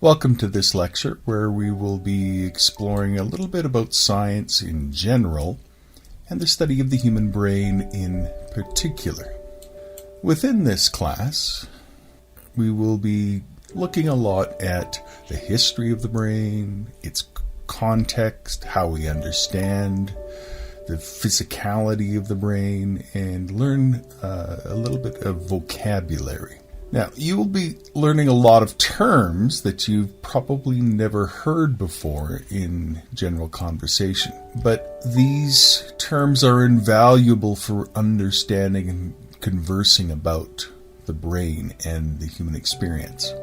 Welcome to this lecture where we will be exploring a little bit about science in general and the study of the human brain in particular. Within this class, we will be looking a lot at the history of the brain, its context, how we understand the physicality of the brain, and learn a little bit of vocabulary. Now, you will be learning a lot of terms that you've probably never heard before in general conversation, but these terms are invaluable for understanding and conversing about the brain and the human experience.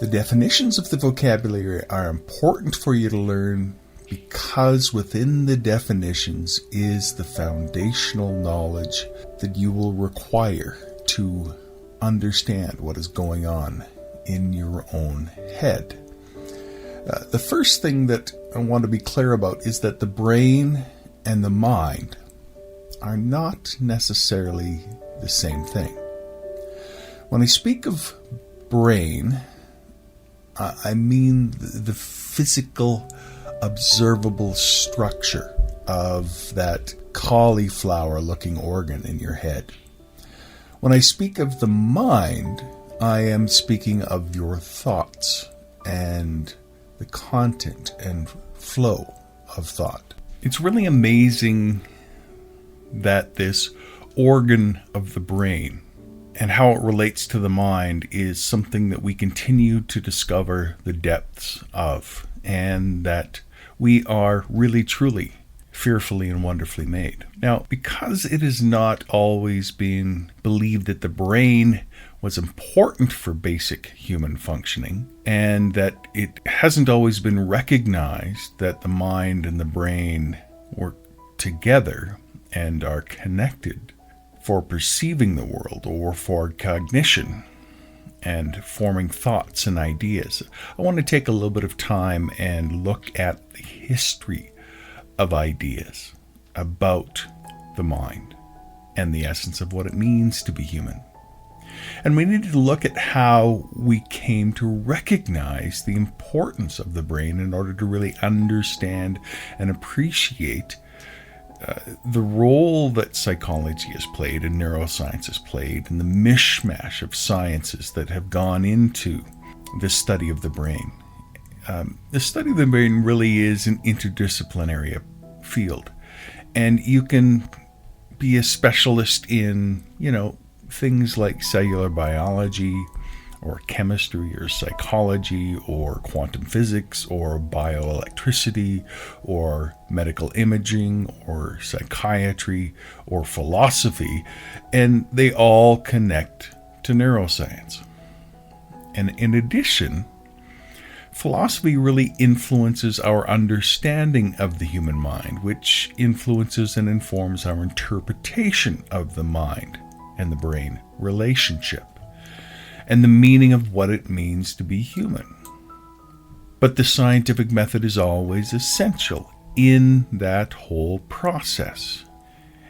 The definitions of the vocabulary are important for you to learn because within the definitions is the foundational knowledge that you will require to understand what is going on in your own head. The first thing that I want to be clear about is that the brain and the mind are not necessarily the same thing. When I speak of brain, I mean the physical, observable structure of that cauliflower-looking organ in your head. When I speak of the mind, I am speaking of your thoughts and the content and flow of thought. It's really amazing that this organ of the brain and how it relates to the mind is something that we continue to discover the depths of, and that we are really truly fearfully and wonderfully made. Now, because it has not always been believed that the brain was important for basic human functioning, and that it hasn't always been recognized that the mind and the brain work together and are connected for perceiving the world or for cognition and forming thoughts and ideas, I want to take a little bit of time and look at the history of ideas about the mind and the essence of what it means to be human. And we need to look at how we came to recognize the importance of the brain in order to really understand and appreciate the role that psychology has played and neuroscience has played, and the mishmash of sciences that have gone into the study of the brain. The study of the brain really is an interdisciplinary field, and you can be a specialist in, things like cellular biology or chemistry or psychology or quantum physics or bioelectricity or medical imaging or psychiatry or philosophy, and they all connect to neuroscience. And in addition, philosophy really influences our understanding of the human mind, which influences and informs our interpretation of the mind and the brain relationship and the meaning of what it means to be human. But the scientific method is always essential in that whole process.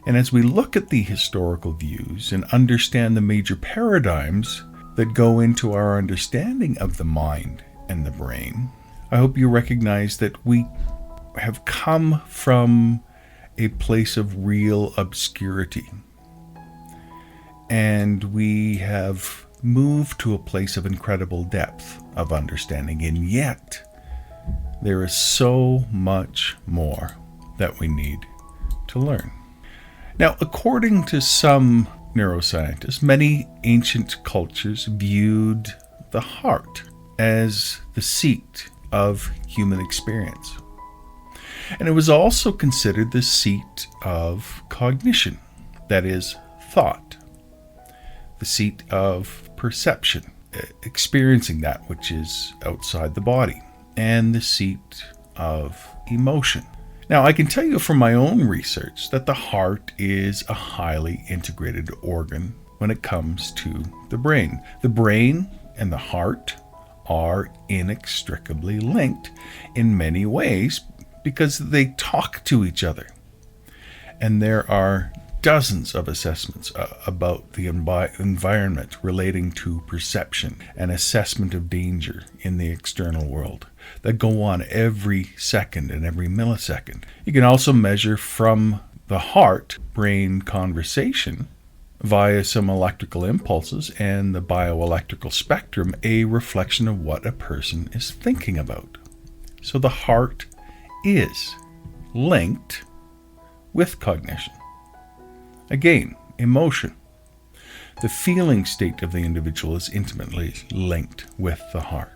And as we look at the historical views and understand the major paradigms that go into our understanding of the mind and the brain, I hope you recognize that we have come from a place of real obscurity, and we have moved to a place of incredible depth of understanding, and yet there is so much more that we need to learn. Now, according to some neuroscientists, many ancient cultures viewed the heart as the seat of human experience. And it was also considered the seat of cognition, that is, thought, the seat of perception, experiencing that which is outside the body, and the seat of emotion. Now, I can tell you from my own research that the heart is a highly integrated organ when it comes to the brain. The brain and the heart are inextricably linked in many ways because they talk to each other. And there are dozens of assessments about the environment relating to perception and assessment of danger in the external world that go on every second and every millisecond. You can also measure from the heart-brain conversation via some electrical impulses and the bioelectrical spectrum a reflection of what a person is thinking about. So the heart is linked with cognition. Again, emotion. The feeling state of the individual is intimately linked with the heart.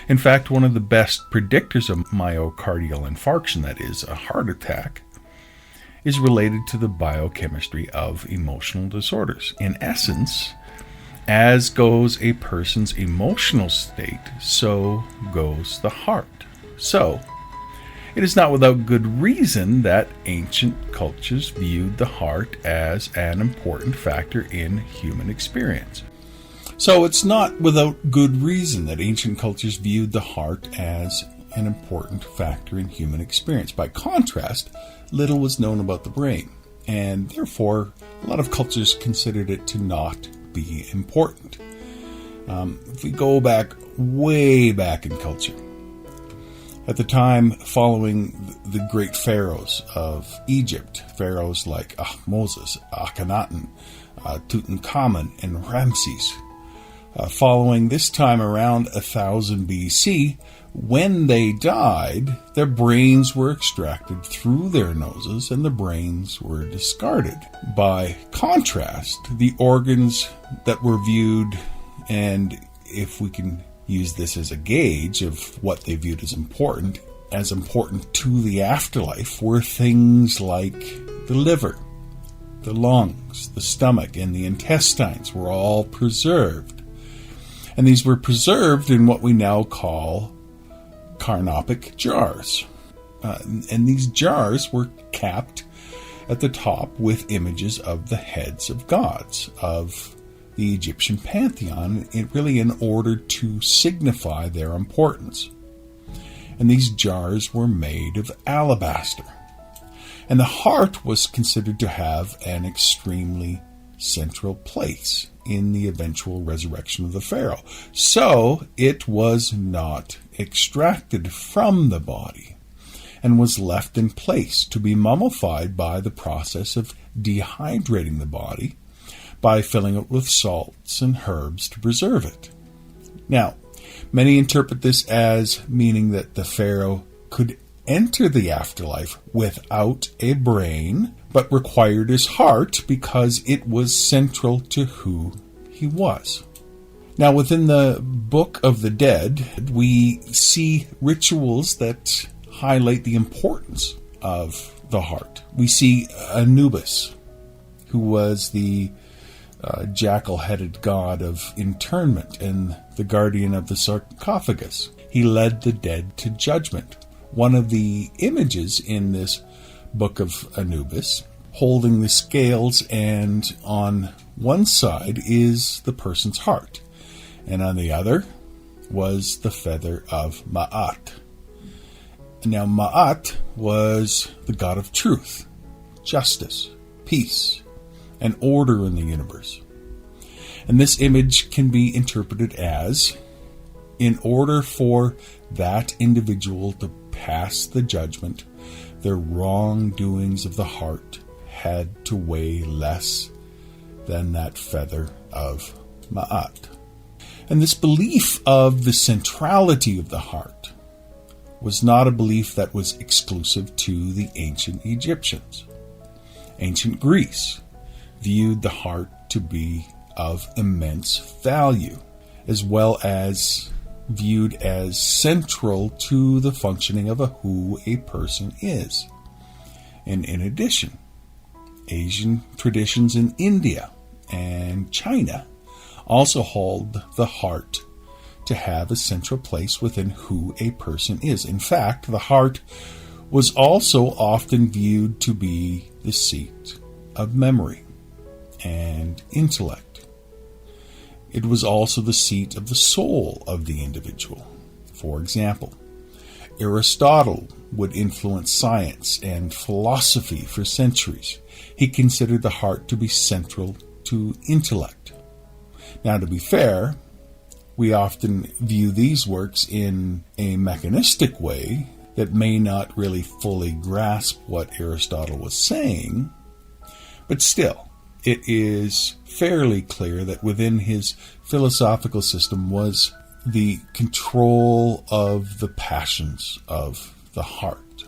In fact, one of the best predictors of myocardial infarction, that is, a heart attack, is related to the biochemistry of emotional disorders. In essence, as goes a person's emotional state, so goes the heart. So, it is not without good reason that ancient cultures viewed the heart as an important factor in human experience. So it's not without good reason that ancient cultures viewed the heart as an important factor in human experience. By contrast, little was known about the brain, and therefore a lot of cultures considered it to not be important. If we go back, way back in culture, at the time following the great pharaohs of Egypt, pharaohs like Moses, Akhenaten, Tutankhamun, and Ramses, following this time around 1000 BC, when they died, their brains were extracted through their noses and the brains were discarded. By contrast, the organs that were viewed, and if we can use this as a gauge of what they viewed as important to the afterlife, were things like the liver, the lungs, the stomach, and the intestines were all preserved. And these were preserved in what we now call carnopic jars. And these jars were capped at the top with images of the heads of gods, of the Egyptian pantheon, really in order to signify their importance. And these jars were made of alabaster. And the heart was considered to have an extremely central place in the eventual resurrection of the pharaoh. So it was not extracted from the body and was left in place to be mummified by the process of dehydrating the body by filling it with salts and herbs to preserve it. Now, many interpret this as meaning that the pharaoh could enter the afterlife without a brain, but required his heart because it was central to who he was. Now, within the Book of the Dead, we see rituals that highlight the importance of the heart. We see Anubis, who was the jackal-headed god of internment and the guardian of the sarcophagus. He led the dead to judgment. One of the images in this Book of Anubis, holding the scales, and on one side is the person's heart, and on the other was the feather of Ma'at. Now, Ma'at was the god of truth, justice, peace, and order in the universe. And this image can be interpreted as, in order for that individual to pass the judgment, their wrongdoings of the heart had to weigh less than that feather of Ma'at. And this belief of the centrality of the heart was not a belief that was exclusive to the ancient Egyptians. Ancient Greece viewed the heart to be of immense value, as well as viewed as central to the functioning of who a person is. And in addition, Asian traditions in India and China also hold the heart to have a central place within who a person is. In fact, the heart was also often viewed to be the seat of memory and intellect. It was also the seat of the soul of the individual. For example, Aristotle would influence science and philosophy for centuries. He considered the heart to be central to intellect. Now, to be fair, we often view these works in a mechanistic way that may not really fully grasp what Aristotle was saying, but still, it is fairly clear that within his philosophical system was the control of the passions of the heart.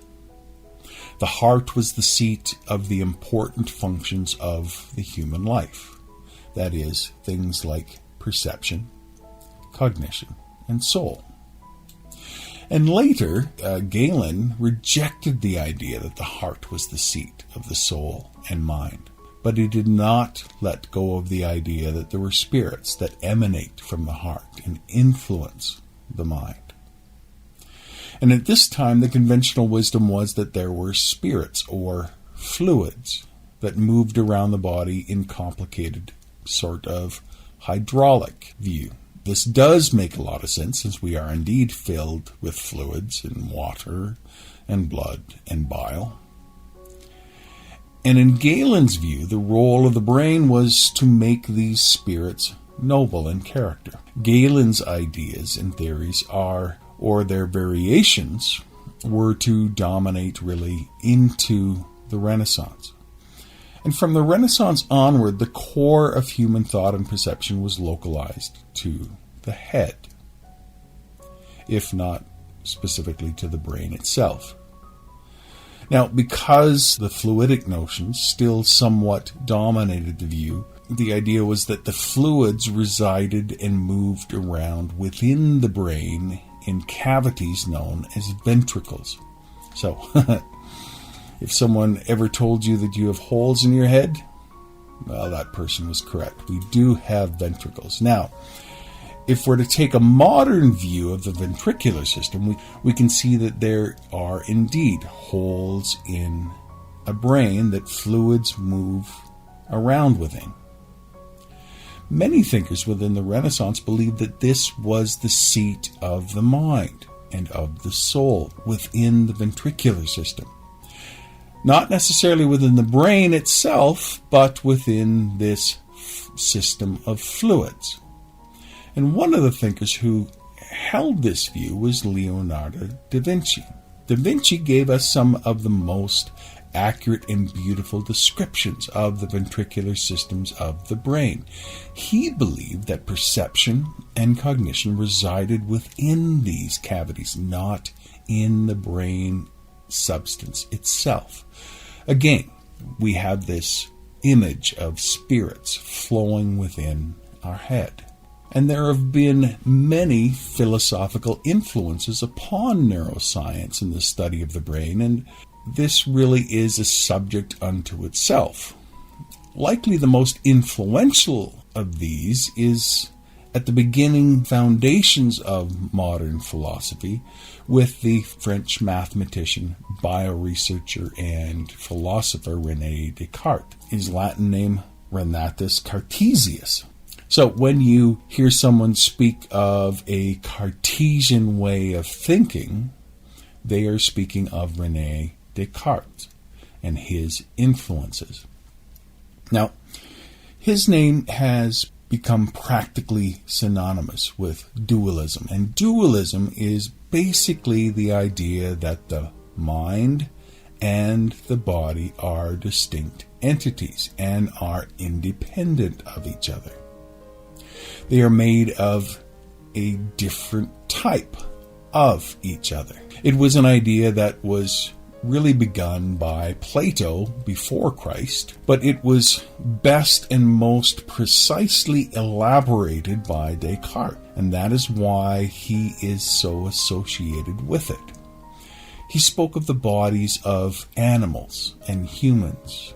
The heart was the seat of the important functions of the human life. That is, things like perception, cognition, and soul. And later, Galen rejected the idea that the heart was the seat of the soul and mind. But he did not let go of the idea that there were spirits that emanate from the heart and influence the mind. And at this time, the conventional wisdom was that there were spirits or fluids that moved around the body in complicated sort of hydraulic view. This does make a lot of sense, since we are indeed filled with fluids and water and blood and bile. And in Galen's view, the role of the brain was to make these spirits noble in character. Galen's ideas and theories or their variations, were to dominate really into the Renaissance. And from the Renaissance onward, the core of human thought and perception was localized to the head, if not specifically to the brain itself. Now, because the fluidic notions still somewhat dominated the view, the idea was that the fluids resided and moved around within the brain in cavities known as ventricles. So, if someone ever told you that you have holes in your head, well, that person was correct. We do have ventricles. Now, if we're to take a modern view of the ventricular system, we can see that there are indeed holes in a brain that fluids move around within. Many thinkers within the Renaissance believed that this was the seat of the mind and of the soul within the ventricular system. Not necessarily within the brain itself, but within this system of fluids. And one of the thinkers who held this view was Leonardo da Vinci. Da Vinci gave us some of the most accurate and beautiful descriptions of the ventricular systems of the brain. He believed that perception and cognition resided within these cavities, not in the brain substance itself. Again, we have this image of spirits flowing within our head. And there have been many philosophical influences upon neuroscience and the study of the brain, and this really is a subject unto itself. Likely the most influential of these is at the beginning foundations of modern philosophy with the French mathematician, bioresearcher, and philosopher René Descartes. His Latin name, Renatus Cartesius. So when you hear someone speak of a Cartesian way of thinking, they are speaking of René Descartes and his influences. Now, his name has become practically synonymous with dualism, and dualism is basically the idea that the mind and the body are distinct entities and are independent of each other. They are made of a different type of each other. It was an idea that was really begun by Plato before Christ, but it was best and most precisely elaborated by Descartes, and that is why he is so associated with it. He spoke of the bodies of animals and humans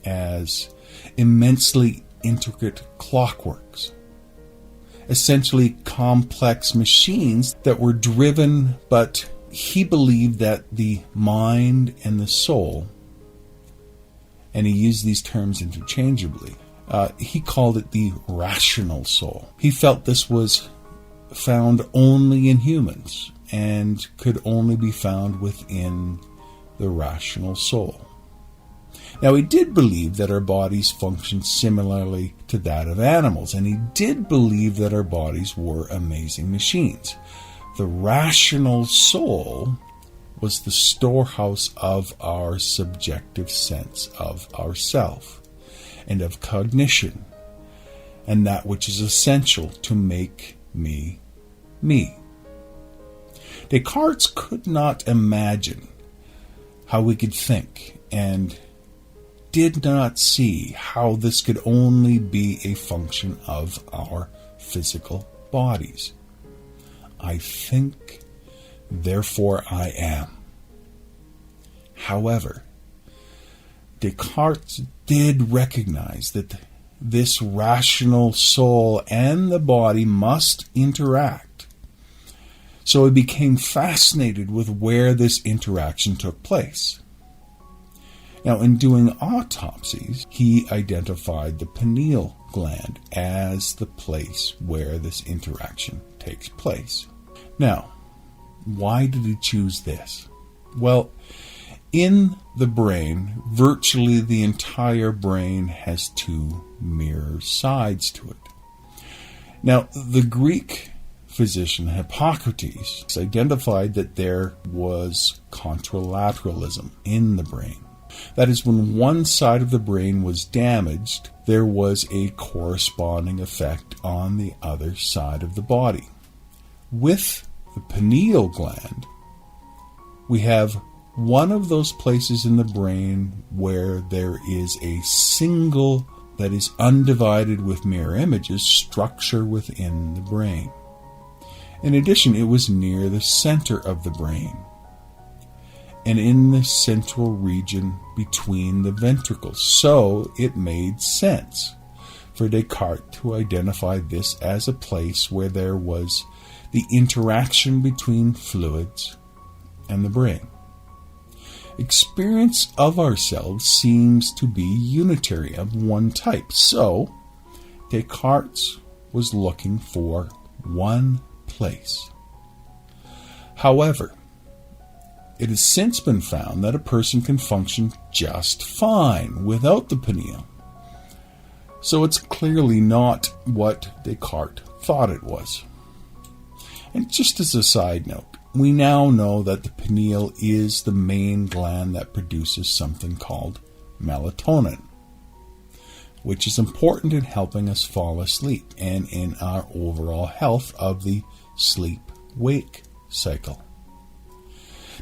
as immensely intricate clockworks, essentially complex machines that were driven, but he believed that the mind and the soul, and he used these terms interchangeably, he called it the rational soul. He felt this was found only in humans, and could only be found within the rational soul. Now, he did believe that our bodies functioned similarly to that of animals, and he did believe that our bodies were amazing machines. The rational soul was the storehouse of our subjective sense of ourself and of cognition, and that which is essential to make me, me. Descartes could not imagine how we could think, and did not see how this could only be a function of our physical bodies. I think, therefore I am. However, Descartes did recognize that this rational soul and the body must interact. So he became fascinated with where this interaction took place. Now, in doing autopsies, he identified the pineal gland as the place where this interaction takes place. Now, why did he choose this? Well, in the brain, virtually the entire brain has two mirror sides to it. Now, the Greek physician Hippocrates identified that there was contralateralism in the brain. That is, when one side of the brain was damaged, there was a corresponding effect on the other side of the body. With the pineal gland, we have one of those places in the brain where there is a single, that is undivided with mirror images, structure within the brain. In addition, it was near the center of the brain, and in the central region between the ventricles. So it made sense for Descartes to identify this as a place where there was the interaction between fluids and the brain. Experience of ourselves seems to be unitary, of one type. So Descartes was looking for one place. However, it has since been found that a person can function just fine without the pineal. So it's clearly not what Descartes thought it was. And just as a side note, we now know that the pineal is the main gland that produces something called melatonin, which is important in helping us fall asleep and in our overall health of the sleep-wake cycle.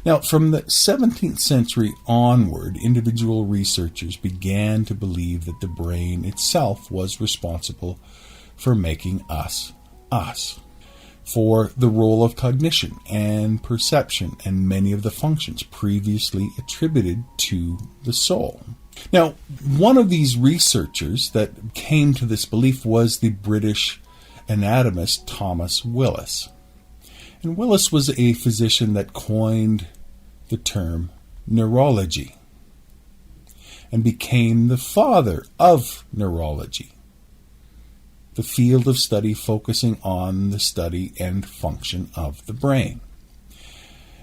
Now, from the 17th century onward, individual researchers began to believe that the brain itself was responsible for making us, for the role of cognition and perception and many of the functions previously attributed to the soul. Now, one of these researchers that came to this belief was the British anatomist Thomas Willis. And Willis was a physician that coined the term neurology and became the father of neurology, the field of study focusing on the study and function of the brain,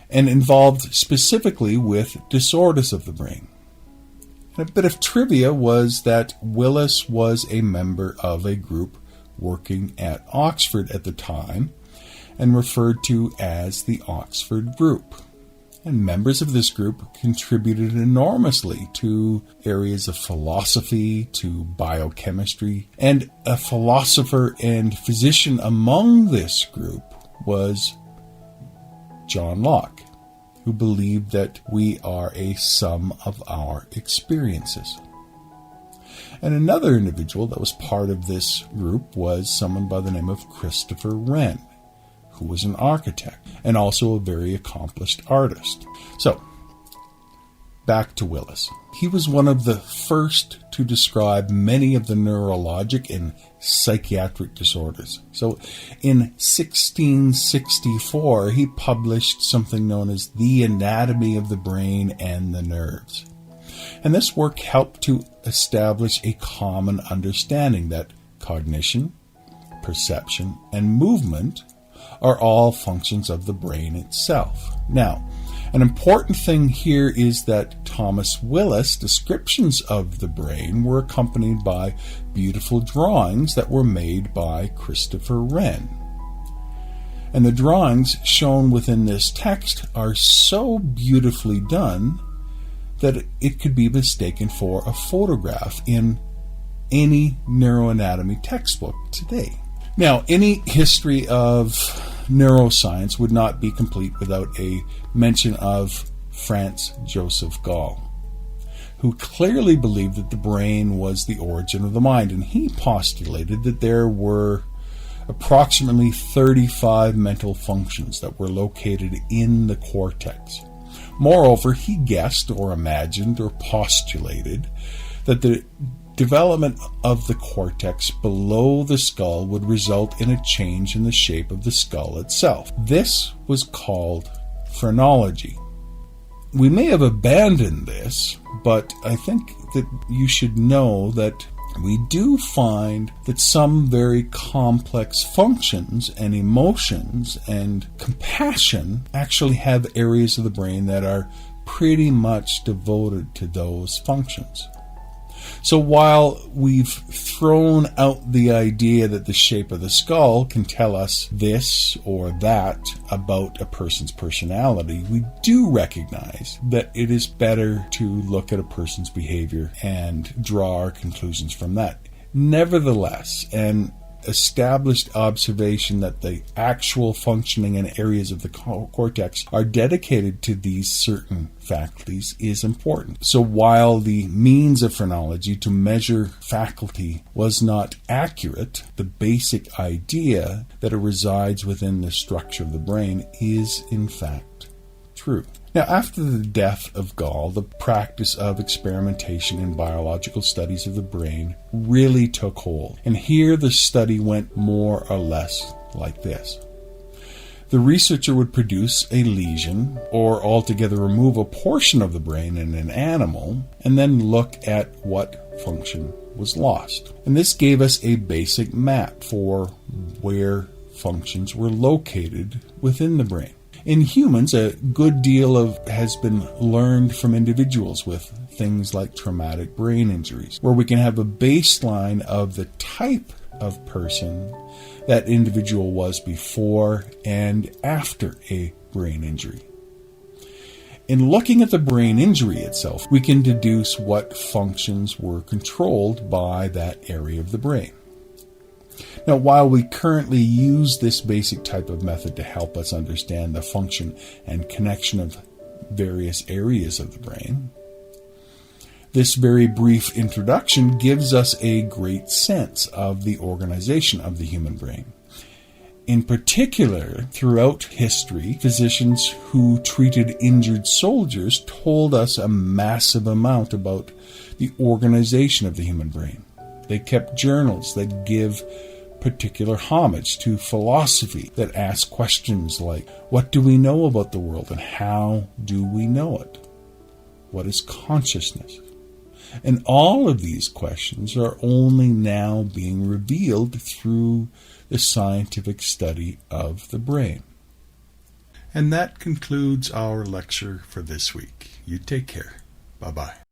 and involved specifically with disorders of the brain. And a bit of trivia was that Willis was a member of a group working at Oxford at the time and referred to as the Oxford Group. And members of this group contributed enormously to areas of philosophy, to biochemistry, and a philosopher and physician among this group was John Locke, who believed that we are a sum of our experiences. And another individual that was part of this group was someone by the name of Christopher Wren, who was an architect and also a very accomplished artist. So, back to Willis. He was one of the first to describe many of the neurologic and psychiatric disorders. So, in 1664, he published something known as The Anatomy of the Brain and the Nerves. And this work helped to establish a common understanding that cognition, perception, and movement are all functions of the brain itself. Now, an important thing here is that Thomas Willis' descriptions of the brain were accompanied by beautiful drawings that were made by Christopher Wren. And the drawings shown within this text are so beautifully done that it could be mistaken for a photograph in any neuroanatomy textbook today. Now, any history of neuroscience would not be complete without a mention of Franz Joseph Gall, who clearly believed that the brain was the origin of the mind, and he postulated that there were approximately 35 mental functions that were located in the cortex. Moreover, he guessed or imagined or postulated that the development of the cortex below the skull would result in a change in the shape of the skull itself. This was called phrenology. We may have abandoned this, but I think that you should know that we do find that some very complex functions and emotions and compassion actually have areas of the brain that are pretty much devoted to those functions. So while we've thrown out the idea that the shape of the skull can tell us this or that about a person's personality, we do recognize that it is better to look at a person's behavior and draw our conclusions from that. Nevertheless, an established observation that the actual functioning and areas of the cortex are dedicated to these certain faculties is important. So while the means of phrenology to measure faculty was not accurate, the basic idea that it resides within the structure of the brain is in fact true. Now, after the death of Gall, the practice of experimentation in biological studies of the brain really took hold. And here the study went more or less like this. The researcher would produce a lesion or altogether remove a portion of the brain in an animal and then look at what function was lost. And this gave us a basic map for where functions were located within the brain. In humans, a good deal has been learned from individuals with things like traumatic brain injuries, where we can have a baseline of the type of person that individual was before and after a brain injury. In looking at the brain injury itself, we can deduce what functions were controlled by that area of the brain. Now, while we currently use this basic type of method to help us understand the function and connection of various areas of the brain, this very brief introduction gives us a great sense of the organization of the human brain. In particular, throughout history, physicians who treated injured soldiers told us a massive amount about the organization of the human brain. They kept journals that give particular homage to philosophy, that ask questions like, what do we know about the world and how do we know it? What is consciousness? And all of these questions are only now being revealed through the scientific study of the brain. And that concludes our lecture for this week. You take care. Bye-bye.